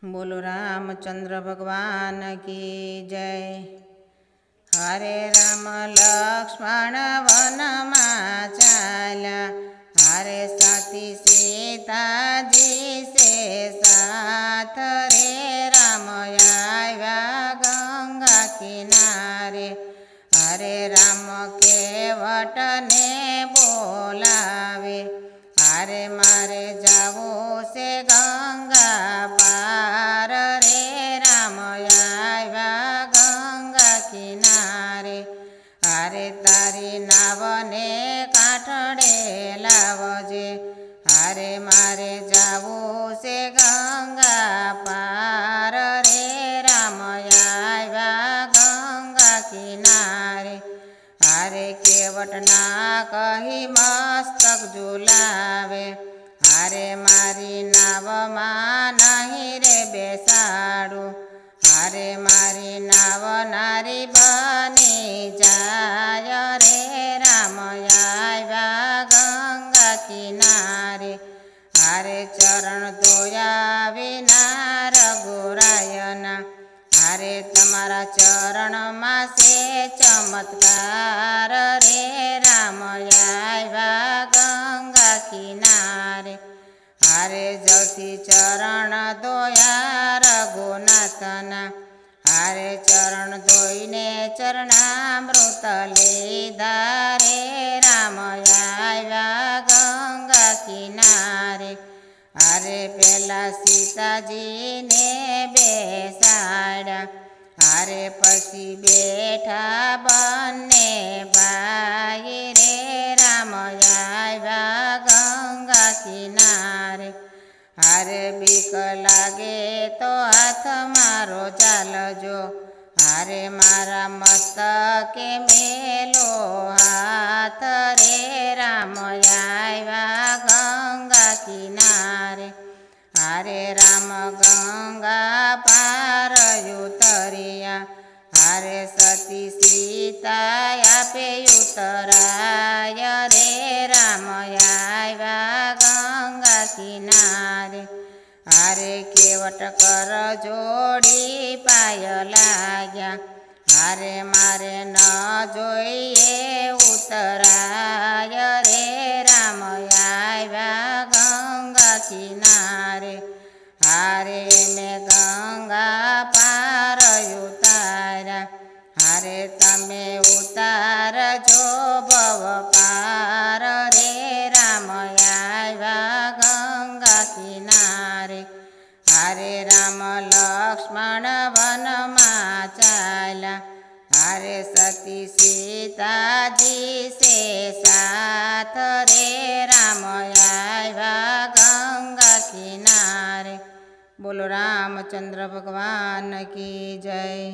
बोलो रामचंद्र भगवान की जय। हरे राम लक्ष्मण वन में चाल्या, हरे सती सीता जी से साथ रे राम आया गंगा किनारे। हरे राम केवट ने बोलावे, हरे मारे जावो से गंगा पार रे राम आया गंगा किनारे। हरे तारी नावने काठड़े लावजे, हरे मारे जावो से गंगा पार रे राम आया गंगा किनारे। हरे केवट ना कही मस्तक झुलावे, हरे मारी नाव मां नहीं रे बेसाड़ू, हरे मारी नाव नारी बनी जाय रे राम आया गंगा किनारे। हरे चरण धोया विना रघुरायना, हरे तमारा चरण में से चमत्कार रे राम आया गंगा किनारे। हरे जलती चरण धोया रघुनाथना, हरे चरण धोईने चरणामृत लीधा रे राम आया गंगा किनारे। हरे पेला सीताजी ने बेसाड़ा, हरे पसी बैठा बन्ने भाई रे राम आया गंगा किनारे। हरे बीक लागे तो हाथ मारो चालजो, हरे मारा मस्तके मेलो हाथ रे राम आया गंगा किनारे। हरे राम गंगा पार उतरिया, हरे सती सीता पे उतराय रे राम आया गंगा किनारे। हरे केवट कर जोड़ी पाय लाग्या, हरे मारे न जोइए उतराय रे राम आया गंगा किनारे। हरे में गंगा पार उतारा, हरे तमे उतार जो भव पार रे राम आया गंगा किनारे। हरे राम लक्ष्मण वन में चाल्या, हरे सती सीता जी से साथ रे राम आया गंगा किनारे। बोलो रामचंद्र भगवान की जय।